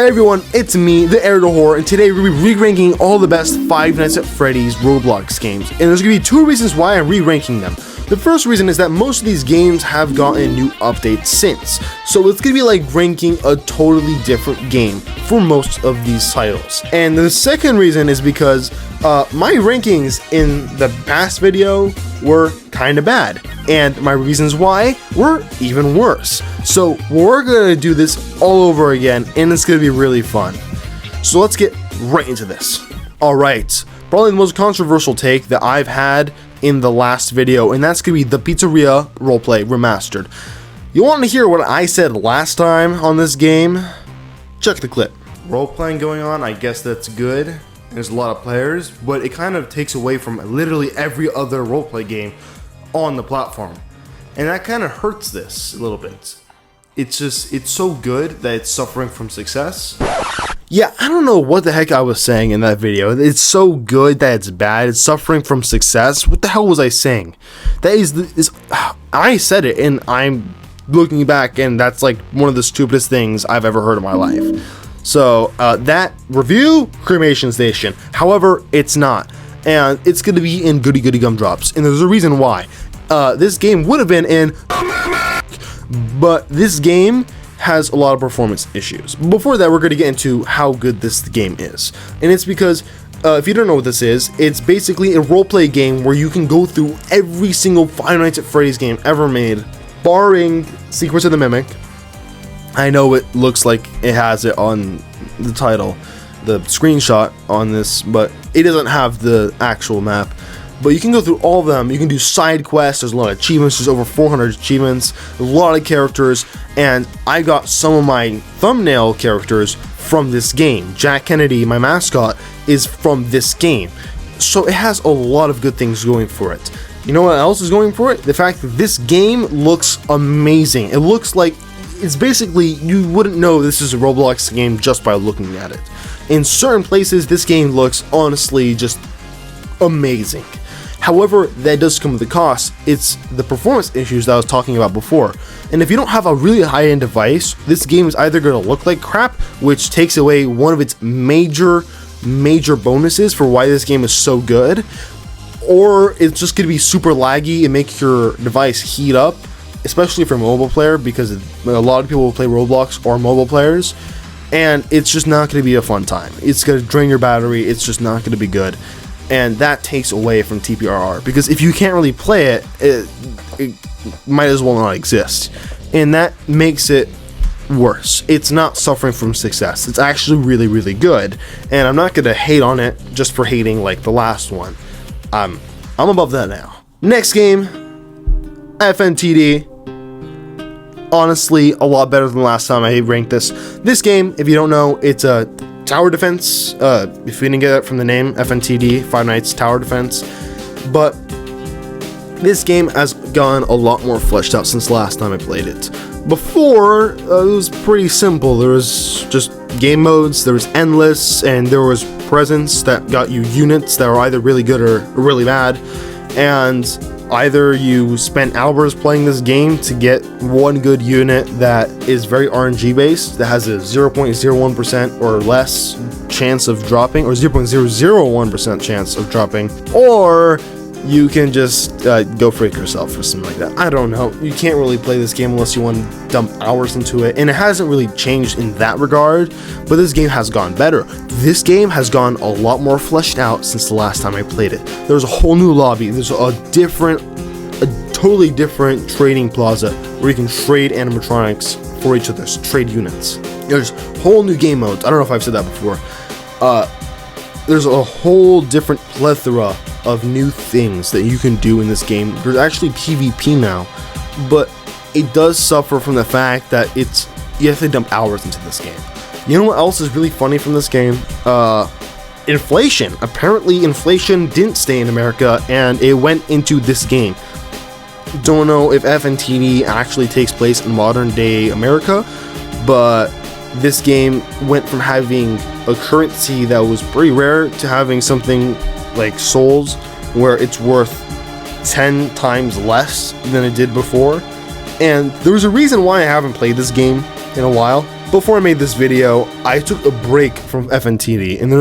Hey everyone, it's me, the Heir to Horror, and today we're going to be re-ranking all the best Five Nights at Freddy's Roblox games. And there's going to be two reasons why I'm re-ranking them. The first reason is that most of these games have gotten new updates since, so it's going to be like ranking a totally different game for most of these titles. And the second reason is because my rankings in the past video were kind of bad, and my reasons why were even worse. So we're going to do this all over again, and it's going to be really fun. So let's get right into this. Alright, probably the most controversial take that I've had in the last video, and that's going to be the Pizzeria Roleplay Remastered. You want to hear what I said last time on this game? Check the clip. Role-playing going on, I guess that's good. There's a lot of players, but it kind of takes away from literally every other roleplay game on the platform. And that kind of hurts this a little bit. It's so good that it's suffering from success. Yeah, I don't know what the heck I was saying in that video. It's so good that it's bad. It's suffering from success. What the hell was I saying? That is I said it, and I'm looking back, and that's like one of the stupidest things I've ever heard in my life. So that review, Cremation Station. However, it's not, and it's going to be in Goody Goody Gumdrops, and there's a reason why. This game would have been in, but this game has a lot of performance issues. Before that, we're going to get into how good this game is, and it's because if you don't know what this is, it's basically a roleplay game where you can go through every single Five Nights at Freddy's game ever made, barring Secrets of the Mimic. I know it looks like it has it on the title, the screenshot on this, but it doesn't have the actual map. But you can go through all of them. You can do side quests. There's a lot of achievements. There's over 400 achievements. A lot of characters, and I got some of my thumbnail characters from this game. Jack Kennedy, my mascot, is from this game. So it has a lot of good things going for it. You know what else is going for it? The fact that this game looks amazing. It looks like it's basically, you wouldn't know this is a Roblox game just by looking at it. In certain places, this game looks honestly just amazing. However, that does come with a cost. It's the performance issues that I was talking about before. And if you don't have a really high-end device, this game is either going to look like crap, which takes away one of its major bonuses for why this game is so good, or it's just going to be super laggy and make your device heat up, especially for a mobile player, because a lot of people will play Roblox or mobile players, and it's just not going to be a fun time. It's going to drain your battery. It's just not going to be good, and that takes away from TPRR, because if you can't really play it, it might as well not exist, and that makes it worse. It's not suffering from success. It's actually really good, and I'm not going to hate on it just for hating like the last one. I'm above that now. Next game, FNTD. Honestly, a lot better than last time I ranked this. This game, if you don't know, it's a tower defense. If we didn't get it from the name, FNTD, Five Nights Tower Defense. But this game has gone a lot more fleshed out since last time I played it. Before, it was pretty simple. There was just game modes, there was endless, and there was presents that got you units that were either really good or really bad. And either you spent hours playing this game to get one good unit that is very RNG based, that has a 0.01% or less chance of dropping, or 0.001% chance of dropping, or you can just go freak yourself or something like that. I don't know. You can't really play this game unless you want to dump hours into it, and it hasn't really changed in that regard, but this game has gone better. This game has gone a lot more fleshed out since the last time I played it. There's a whole new lobby. There's a totally different trading plaza where you can trade animatronics for each other's trade units. There's whole new game modes. I don't know if I've said that before. There's a whole different plethora of new things that you can do in this game. There's actually PvP now, but it does suffer from the fact that you have to dump hours into this game. You know what else is really funny from this game? Inflation. Apparently inflation didn't stay in America and it went into this game. Don't know if FNTD actually takes place in modern day America, but this game went from having a currency that was pretty rare to having something like souls where it's worth 10 times less than it did before. And there was a reason why I haven't played this game in a while. before I made this video, I took a break from FNTD, and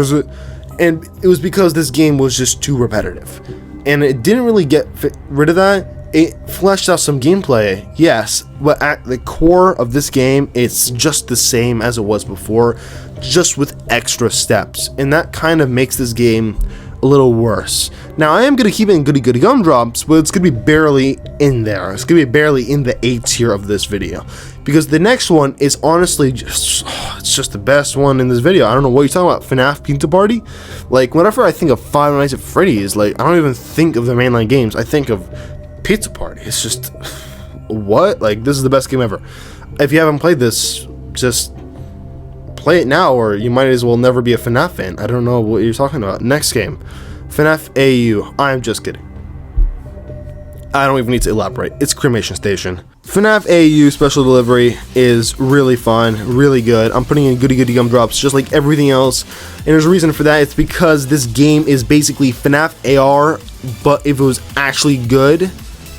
it was because this game was just too repetitive, and it didn't really get rid of that. It fleshed out some gameplay, yes, but at the core of this game, it's just the same as it was before, just with extra steps, and that kind of makes this game a little worse. Now, I am going to keep it in goody gumdrops, but it's going to be barely in there. It's going to be barely in the A tier of this video, because the next one is honestly just, it's just the best one in this video. I don't know what you're talking about, FNAF Pizza Party? Like, whenever I think of Five Nights at Freddy's, like, I don't even think of the mainline games. I think of Pizza Party. It's just, what? Like, this is the best game ever. If you haven't played this, just play it now, or you might as well never be a FNAF fan. I don't know what you're talking about. Next game, FNAF AU. I'm just kidding. I don't even need to elaborate. It's Cremation Station. FNAF AU Special Delivery is really fun, really good. I'm putting in goody gumdrops just like everything else, and there's a reason for that. It's because this game is basically FNAF AR, but if it was actually good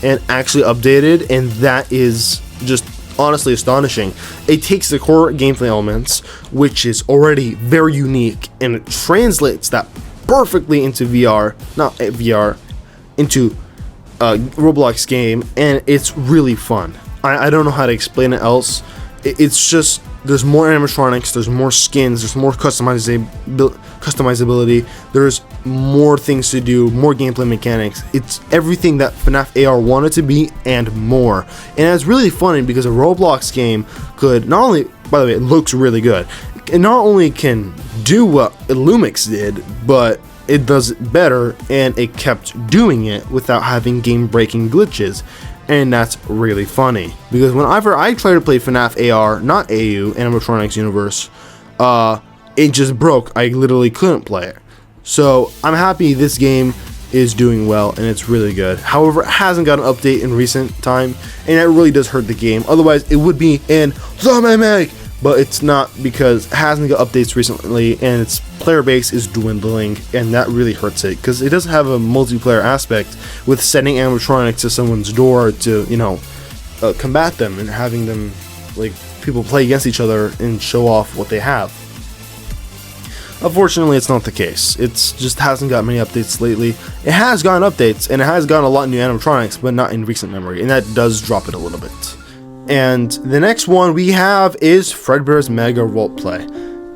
and actually updated, and that is just honestly astonishing. It takes the core gameplay elements, which is already very unique, and it translates that perfectly into into a Roblox game, and it's really fun. I don't know how to explain it else. It's just, there's more animatronics, there's more skins, there's more customizability, there's more things to do, more gameplay mechanics. It's everything that FNAF AR wanted to be and more. And it's really funny because a Roblox game could not only, by the way, it looks really good, it not only can do what Illumix did, but it does it better, and it kept doing it without having game-breaking glitches. And that's really funny, because whenever I try to play FNAF AR, not AU, Animatronics Universe, it just broke. I literally couldn't play it. So I'm happy this game is doing well, and it's really good. However, it hasn't got an update in recent time, and that really does hurt the game. Otherwise, it would be in the mimic, but it's not, because it hasn't got updates recently, and its player base is dwindling, and that really hurts it, because it doesn't have a multiplayer aspect with sending animatronics to someone's door to, you know, combat them, and having them, like, people play against each other and show off what they have. Unfortunately, it's not the case. It's just hasn't got many updates lately. It has gotten updates, and it has gotten a lot of new animatronics, but not in recent memory, and that does drop it a little bit. And the next one we have is Fredbear's Mega Roleplay.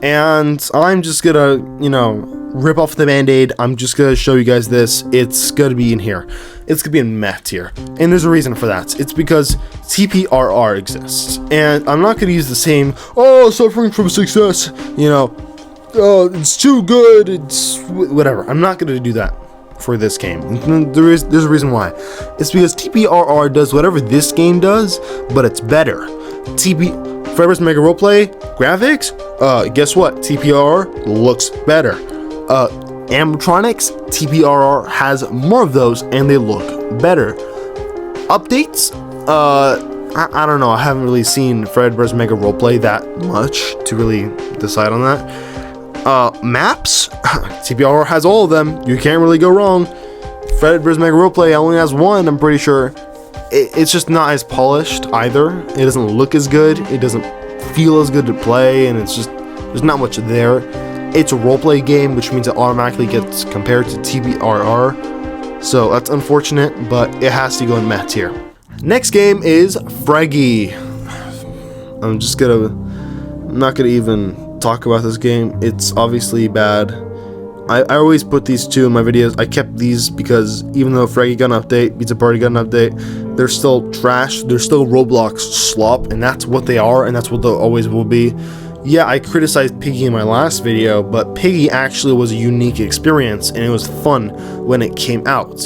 And I'm just gonna, you know, rip off the band-aid. I'm just gonna show you guys this. It's gonna be in here. It's gonna be in Meh tier. And there's a reason for that. It's because TPRR exists. And I'm not gonna use the same, oh, suffering from success, you know, oh, it's too good, it's whatever. I'm not gonna do that for this game. There's a reason why. It's because TPRR does whatever this game does, but it's better. Fredbear's Mega Roleplay graphics, guess what? TPRR looks better. Animatronics, TPRR has more of those, and they look better. Updates, I don't know. I haven't really seen Fredbear's Mega Roleplay that much to really decide on that. Maps, TPRR has all of them. You can't really go wrong. Fredbear's Mega Roleplay only has one, I'm pretty sure. It's just not as polished either. It doesn't look as good. It doesn't feel as good to play, and it's just, there's not much there. It's a roleplay game, which means it automatically gets compared to TPRR. So that's unfortunate, but it has to go in Meh tier. Next game is Fraggy. I'm not gonna even talk about this game. It's obviously bad. I always put these two in my videos. I kept these because even though Fraggy got an update, Pizza Party got an update, they're still trash. They're still Roblox slop, and that's what they are, and that's what they always will be. Yeah, I criticized Piggy in my last video, but Piggy actually was a unique experience, and it was fun when it came out.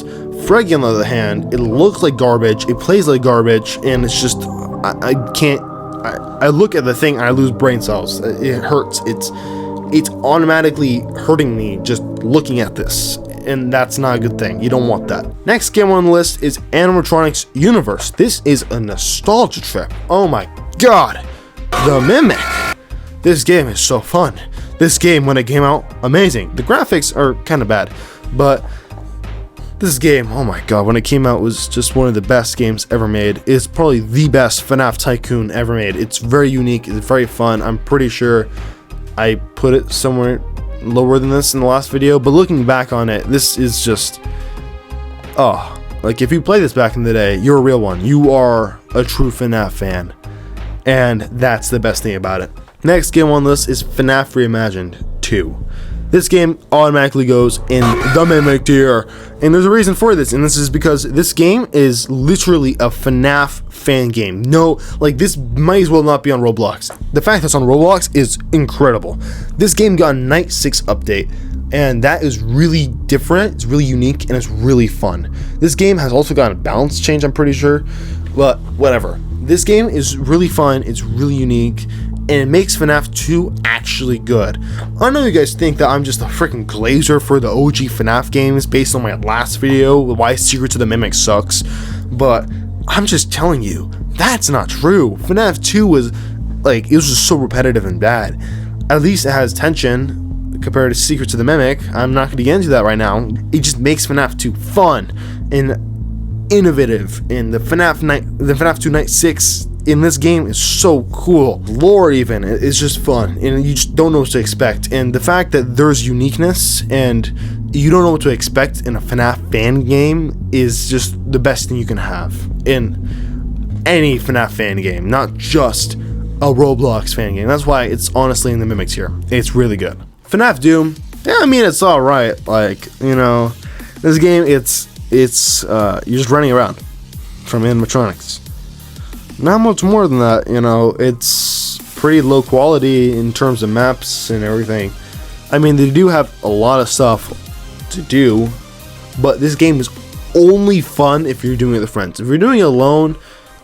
Fraggy, on the other hand, it looks like garbage, it plays like garbage, and it's just, I look at the thing and I lose brain cells. It hurts. It's automatically hurting me just looking at this, and that's not a good thing. You don't want that. Next game on the list is Animatronics Universe. This is a nostalgia trip. Oh my god, the Mimic. This game is so fun. This game, when it came out, amazing. The graphics are kind of bad, but This game, oh my god, when it came out, was just one of the best games ever made. It's probably the best FNAF Tycoon ever made. It's very unique, it's very fun. I'm pretty sure I put it somewhere lower than this in the last video, but looking back on it, this is just, oh, like if you played this back in the day, you're a real one. You are a true FNAF fan, and that's the best thing about it. Next game on this is FNAF Reimagined 2. This game automatically goes in the Mimic tier, and there's a reason for this, and this is because this game is literally a FNAF fan game. No, like, this might as well not be on Roblox. The fact that it's on Roblox is incredible. This game got a Night 6 update, and that is really different, it's really unique, and it's really fun. This game has also got a balance change, I'm pretty sure, but whatever. This game is really fun, it's really unique, and it makes FNAF 2 actually good. I know you guys think that I'm just a freaking glazer for the OG FNAF games based on my last video, why Secrets of the Mimic sucks, but I'm just telling you, that's not true. FNAF 2 was, like, it was just so repetitive and bad. At least it has tension compared to Secrets of the Mimic. I'm not going to get into that right now. It just makes FNAF 2 fun and innovative, and the FNAF 2 Night 6 in this game is so cool. Lore even is just fun, and you just don't know what to expect. And the fact that there's uniqueness and you don't know what to expect in a FNAF fan game is just the best thing you can have in any FNAF fan game, not just a Roblox fan game. That's why it's honestly in the Mimic tier. It's really good. FNAF Doom, yeah, I mean, it's alright. Like, you know, this game, it's you're just running around from animatronics. Not much more than that, you know. It's pretty low quality in terms of maps and everything. I mean, they do have a lot of stuff to do, but this game is only fun if you're doing it with friends. If you're doing it alone,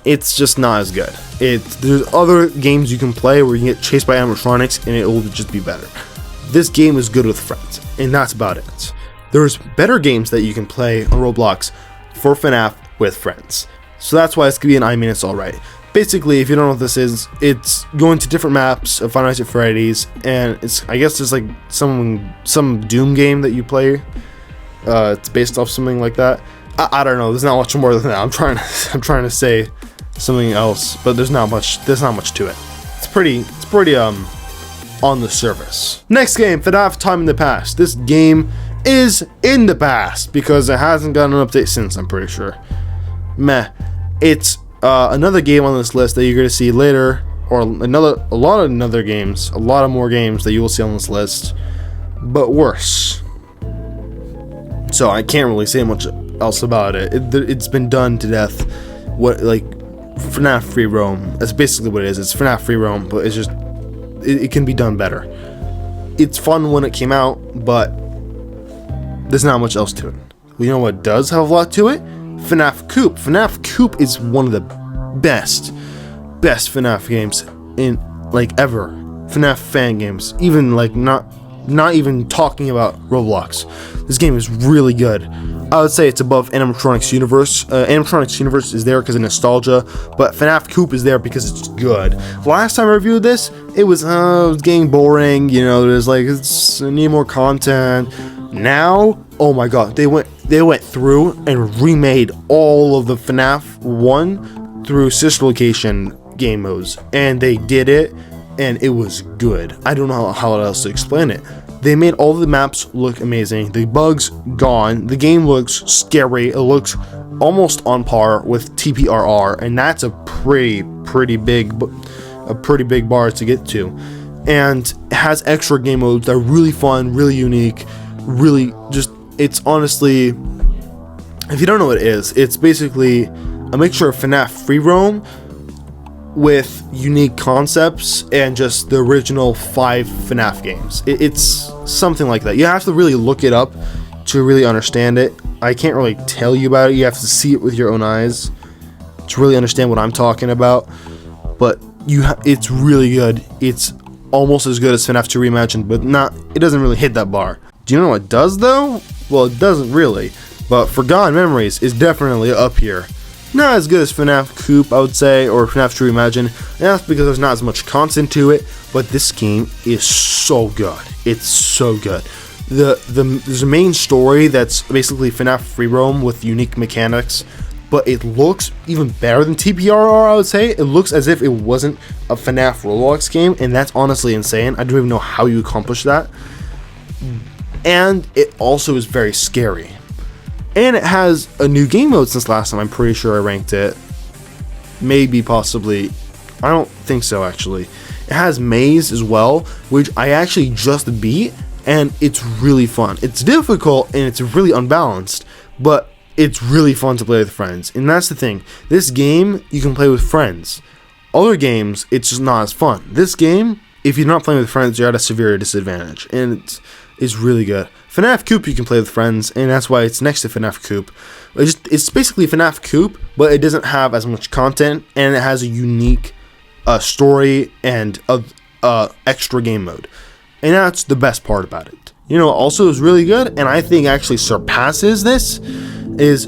it's just not as good. There's other games you can play where you can get chased by animatronics and it will just be better. This game is good with friends, and that's about it. There's better games that you can play on Roblox for FNAF with friends. So that's why it's gonna be an I mean it's alright. Basically, if you don't know what this is, it's going to different maps of Five Nights at Freddy's, and it's, I guess, it's like some Doom game that you play. It's based off something like that. I don't know. There's not much more than that. I'm trying to say something else, but there's not much to it. It's pretty on the surface. Next game, FNAF Time in the Past. This game is in the past because it hasn't gotten an update since, I'm pretty sure. Meh. It's another game on this list that you're going to see later, or a lot of more games that you will see on this list, but worse. So I can't really say much else about it. It's been done to death. What, like, FNAF Free Roam. That's basically what it is. It's FNAF Free Roam, but it's just, it can be done better. It's fun when it came out, but there's not much else to it. You know what does have a lot to it? FNAF Coop. FNAF Coop is one of the best FNAF games in, like, ever. FNAF fan games. Even, like, not even talking about Roblox. This game is really good. I would say it's above Animatronics Universe. Animatronics Universe is there because of nostalgia, but FNAF Coop is there because it's good. Last time I reviewed this, it was getting boring. You know, there's like, I need more content. Now, oh my god, they went through and remade all of the FNAF 1 through sister location game modes, and they did it, and it was good. I don't know how else to explain it. They made all the maps look amazing. The bugs gone. The game looks scary. It looks almost on par with TPRR, and that's a pretty big bar to get to. And it has extra game modes that are really fun, really unique, really just. It's honestly, if you don't know what it is, it's basically a mixture of FNAF Free Roam with unique concepts and just the original 5 FNAF games. It's something like that. You have to really look it up to really understand it. I can't really tell you about it. You have to see it with your own eyes to really understand what I'm talking about. But it's really good. It's almost as good as FNAF 2 Reimagined, but it doesn't really hit that bar. Do you know what it does though? Well, it doesn't really, but Forgotten Memories is definitely up here. Not as good as FNAF Coop, I would say, or FNAF 2 Reimagined, and that's because there's not as much content to it, but this game is so good. It's so good. There's a main story that's basically FNAF free roam with unique mechanics, but it looks even better than TPRR, I would say. It looks as if it wasn't a FNAF Roblox game, and that's honestly insane. I don't even know how you accomplish that. And it also is very scary. And it has a new game mode since last time. I'm pretty sure I ranked it. Maybe, possibly. I don't think so, actually. It has Maze as well, which I actually just beat, and it's really fun. It's difficult, and it's really unbalanced, but it's really fun to play with friends. And that's the thing. This game, you can play with friends. Other games, it's just not as fun. This game, if you're not playing with friends, you're at a severe disadvantage, and it's really good. FNAF Coop you can play with friends, and that's why it's next to FNAF Coop. It's basically FNAF Coop, but it doesn't have as much content, and it has a unique story and extra game mode, and that's the best part about it. You know, also is really good, and I think actually surpasses this, is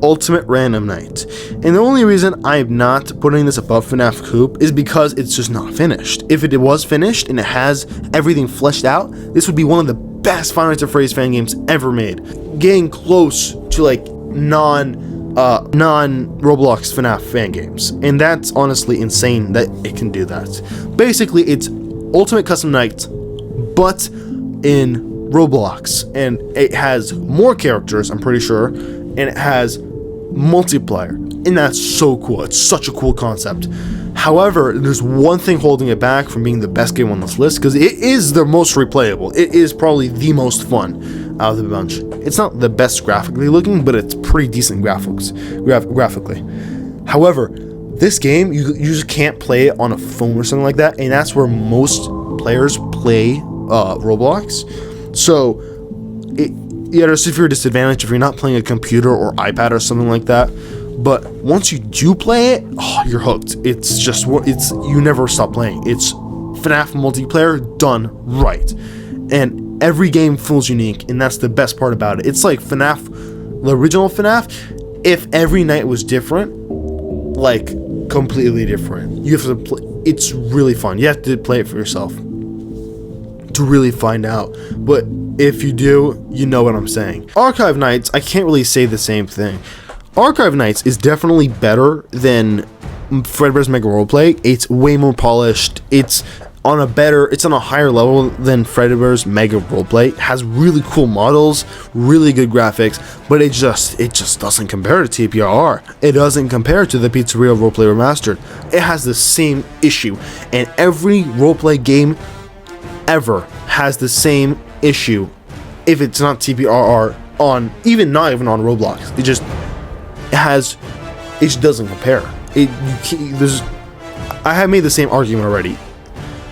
Ultimate Random Night. And the only reason I'm not putting this above FNAF Coop is because it's just not finished. If it was finished and it has everything fleshed out, this would be one of the best Five Nights at Freddy's fan games ever made. Getting close to like non-Roblox FNAF fan games. And that's honestly insane that it can do that. Basically, it's Ultimate Custom Night, but in Roblox. And it has more characters, I'm pretty sure, and it has multiplayer, and that's so cool. It's such a cool concept. However, there's one thing holding it back from being the best game on this list, because it is the most replayable. It is probably the most fun out of the bunch. It's not the best graphically looking, but it's pretty decent graphically. However, this game, you just can't play it on a phone or something like that, and that's where most players play Roblox. So yeah, there's a severe disadvantage if you're not playing a computer or iPad or something like that. But once you do play it, you're hooked. It's you never stop playing. It's FNAF multiplayer done right, and every game feels unique, and that's the best part about it. It's like FNAF, the original FNAF, if every night was different, like completely different. You have to play. It's really fun. You have to play it for yourself to really find out. But if you do, you know what I'm saying. Archive Nights, I can't really say the same thing. Archive Nights is definitely better than Fredbear's Mega Roleplay. It's way more polished. It's on a higher level than Fredbear's Mega Roleplay. It has really cool models, really good graphics, but it just doesn't compare to TPRR. It doesn't compare to the Pizzeria Roleplay Remastered. It has the same issue, and every roleplay game ever has the same issue if it's not TPRR on not even on Roblox. It just doesn't compare. I have made the same argument already.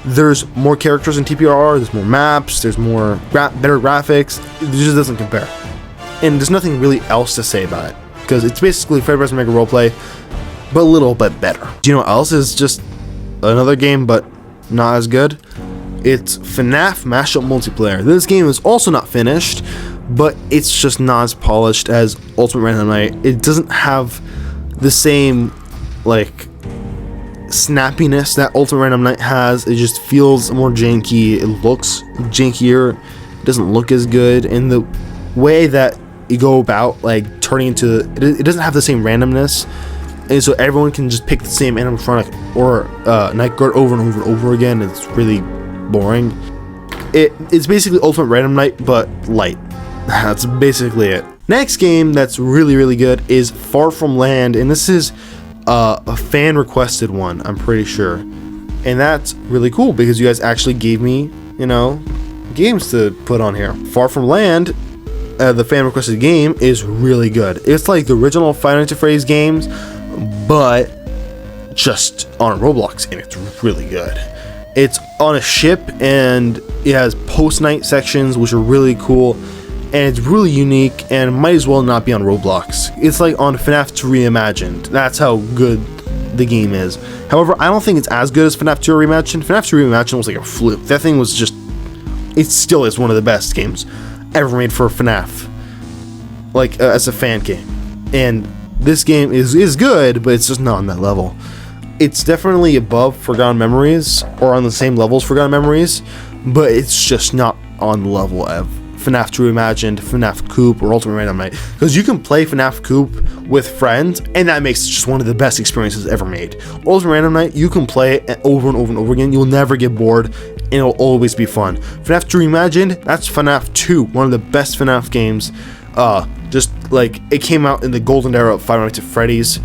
There's more characters in TPRR, there's more maps, there's more better graphics. It just doesn't compare, and there's nothing really else to say about it, because it's basically Fredbear's Mega Roleplay but a little bit better. Do you know what else is just another game but not as good? It's FNAF Mashup Multiplayer. This game is also not finished, but it's just not as polished as Ultimate Random Night. It doesn't have the same, like, snappiness that Ultimate Random Night has. It just feels more janky. It looks jankier. It doesn't look as good. And the way that you go about, like, turning into... It doesn't have the same randomness. And so everyone can just pick the same animatronic or night guard over and over and over again. It's really boring. It's basically Ultimate Random Night, but light. That's basically it. Next game that's really, really good is Far From Land, and this is a fan requested one, I'm pretty sure. And that's really cool because you guys actually gave me, games to put on here. Far From Land, the fan requested game, is really good. It's like the original Five Nights at Freddy's games, but just on Roblox, and it's really good. It's on a ship, and it has post-night sections, which are really cool, and it's really unique, and might as well not be on Roblox. It's like on FNAF 2 Reimagined. That's how good the game is. However, I don't think it's as good as FNAF 2 Reimagined. FNAF 2 Reimagined was like a fluke. That thing was just... It still is one of the best games ever made for FNAF. Like, as a fan game. And this game is good, but it's just not on that level. It's definitely above Forgotten Memories, or on the same level as Forgotten Memories, but it's just not on the level of FNAF 2 Reimagined, FNAF Coop, or Ultimate Random Night, because you can play FNAF Coop with friends, and that makes it just one of the best experiences ever made. Ultimate Random Night, you can play it over and over and over again. You'll never get bored, and it'll always be fun. FNAF 2 Reimagined, that's FNAF 2, one of the best FNAF games. Just like, it came out in the golden era of Five Nights at Freddy's,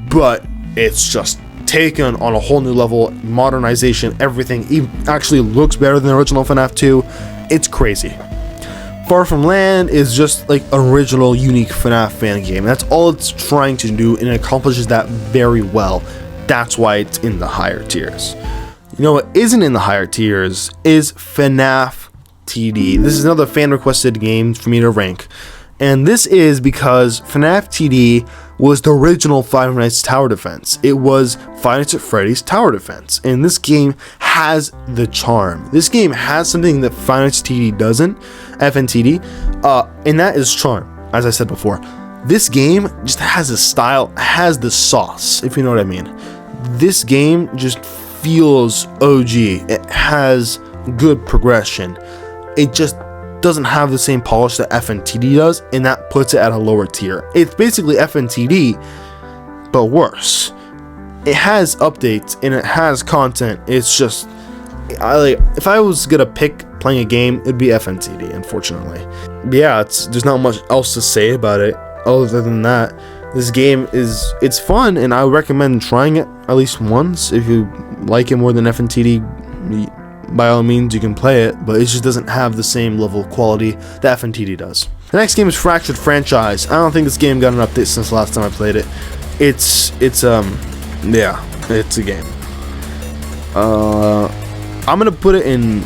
but it's just taken on a whole new level. Modernization, everything actually looks better than the original FNAF 2. It's crazy. Far From Land is just like an original, unique FNAF fan game. That's all it's trying to do, and it accomplishes that very well. That's why it's in the higher tiers. You know what isn't in the higher tiers is FNAF TD. This is another fan requested game for me to rank. And this is because FNAF TD was the original Five Nights Tower Defense. It was Five Nights at Freddy's Tower Defense. And this game has the charm. This game has something that Five Nights TD doesn't, FNTD, and that is charm, as I said before. This game just has a style, has the sauce, if you know what I mean. This game just feels OG. It has good progression. It just doesn't have the same polish that FNTD does, and that puts it at a lower tier. It's basically FNTD, but worse. It has updates and it has content. It's just, if I was gonna pick playing a game, it'd be FNTD, unfortunately. But yeah, there's not much else to say about it other than that. This game it's fun, and I would recommend trying it at least once. If you like it more than FNTD, by all means, you can play it, but it just doesn't have the same level of quality that FNTD does. The next game is Fractured Franchise. I don't think this game got an update since the last time I played it. It's a game. I'm gonna put it in,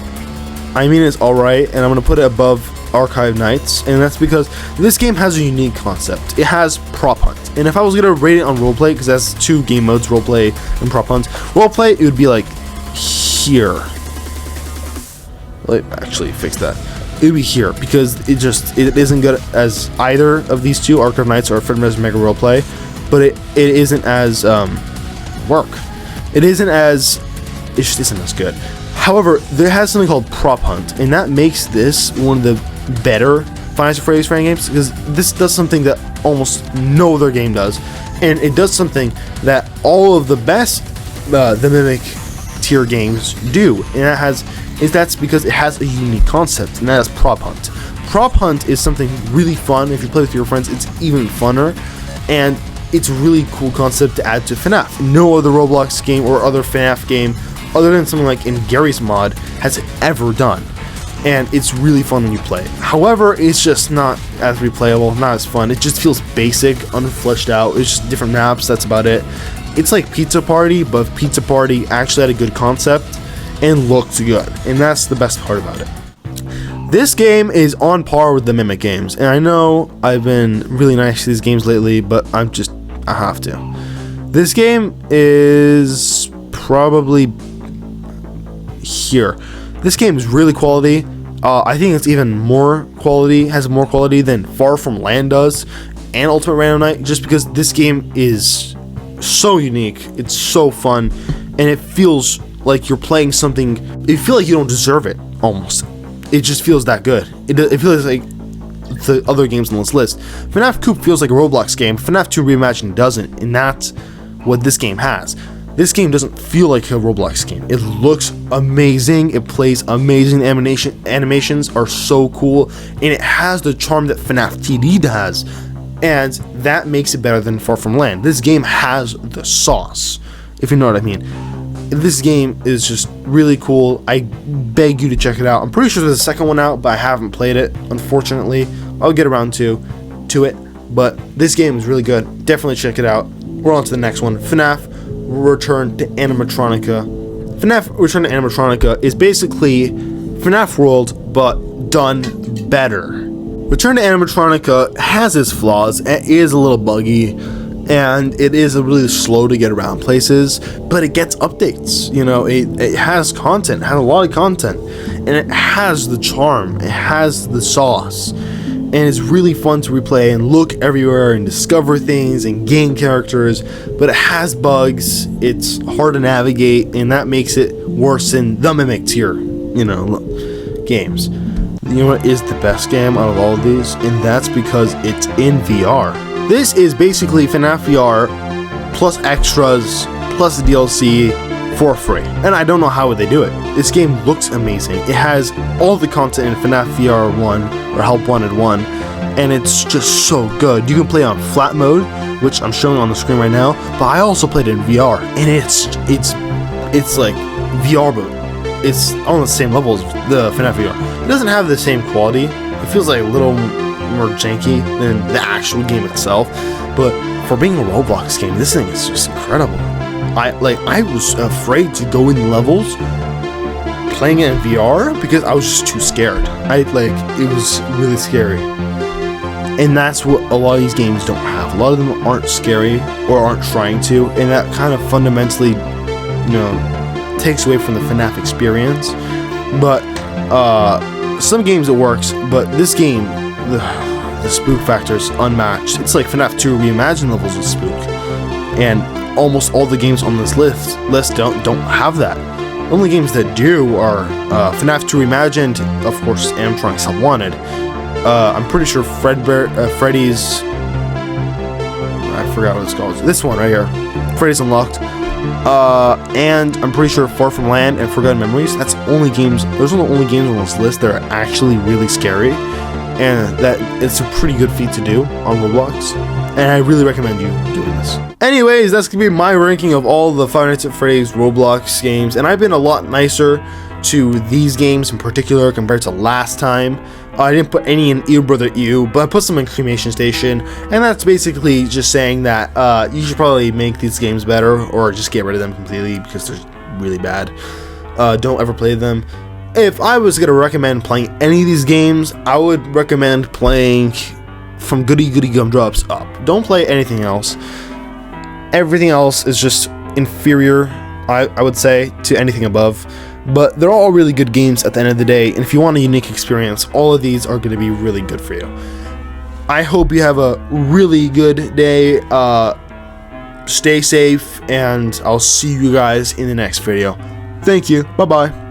it's alright, and I'm gonna put it above Archive Nights, and that's because this game has a unique concept. It has prop hunt, and if I was gonna rate it on roleplay, because that's two game modes, roleplay and prop hunt, roleplay, it would be like here. Let me actually fix that. It would be here, because it isn't good as either of these two, Archive Nights or Fred Mez Mega Roleplay, but it isn't as it just isn't as good. However, there has something called Prop Hunt, and that makes this one of the better Five Nights at Freddy's fan games, because this does something that almost no other game does, and it does something that all of the best the Mimic tier games do, and that's because it has a unique concept, and that is Prop Hunt. Prop Hunt is something really fun. If you play with your friends, it's even funner, and it's a really cool concept to add to FNAF. No other Roblox game or other FNAF game, other than something like in Gary's mod, has ever done, and it's really fun when you play it. However, it's just not as replayable, not as fun. It just feels basic, unfleshed out. It's just different maps, that's about it. It's like Pizza Party, but if Pizza Party actually had a good concept and looked good, and that's the best part about it. This game is on par with the Mimic games, and I know I've been really nice to these games lately, but I have to. This game is probably here. This game is really quality. I think it's even more quality, has more quality than Far From Land does, and Ultimate Random Night, just because this game is so unique, it's so fun, and it feels like you're playing something. You feel like you don't deserve it, almost. It just feels that good. It feels like the other games on this list. FNAF Coop feels like a Roblox game. FNAF 2 Reimagined doesn't, and that's what this game has. This game doesn't feel like a Roblox game. It looks amazing. It plays amazing. Animations are so cool, and it has the charm that FNAF TD has, and that makes it better than Far From Land. This game has the sauce, if you know what I mean. This game is just really cool. I beg you to check it out. I'm pretty sure there's a second one out, but I haven't played it, unfortunately. I'll get around to it, but this game is really good. Definitely check it out. We're on to the next one. FNAF Return to Animatronica. FNAF Return to Animatronica is basically FNAF World, but done better. Return to Animatronica has its flaws. It is a little buggy, and it is really slow to get around places, but it gets updates. You know, it has content, it has a lot of content, and it has the charm, it has the sauce, and it's really fun to replay and look everywhere and discover things and gain characters, but it has bugs, it's hard to navigate, and that makes it worse than the Mimic tier, games. you know what is the best game out of all of these? And that's because it's in VR. This is basically FNAF VR plus extras plus the DLC for free. And I don't know how would they do it. This game looks amazing. It has all the content in FNAF VR 1 or Help Wanted 1, and it's just so good. You can play on flat mode, which I'm showing on the screen right now, but I also played it in VR, and it's like VR, but it's on the same level as the FNAF VR. It doesn't have the same quality. It feels like a little more janky than the actual game itself, but for being a Roblox game, this thing is just incredible. I was afraid to go in levels playing it in VR because I was just too scared. It was really scary. And that's what a lot of these games don't have. A lot of them aren't scary or aren't trying to, and that kind of fundamentally, takes away from the FNAF experience. But some games it works, but this game, the spook factor is unmatched. It's like FNAF 2 Reimagined levels of spook, and almost all the games on this list don't have that. The only games that do are FNAF 2 Reimagined, of course, Animatronics Help Wanted. I'm pretty sure Freddy's, I forgot what it's called. This one right here, Freddy's Unlocked. And I'm pretty sure Far From Land and Forgotten Memories. Those are the only games on this list that are actually really scary, and that it's a pretty good feat to do on Roblox, and I really recommend you doing this. Anyways, that's gonna be my ranking of all the Five Nights at Freddy's Roblox games, and I've been a lot nicer to these games in particular compared to last time. I didn't put any in Ew Brother Ew, but I put some in Cremation Station, and that's basically just saying that you should probably make these games better, or just get rid of them completely because they're really bad. Don't ever play them. If I was going to recommend playing any of these games, I would recommend playing from Goody Goody Gumdrops up. Don't play anything else. Everything else is just inferior, I would say, to anything above. But they're all really good games at the end of the day, and if you want a unique experience, all of these are going to be really good for you. I hope you have a really good day. Stay safe, and I'll see you guys in the next video. Thank you. Bye-bye.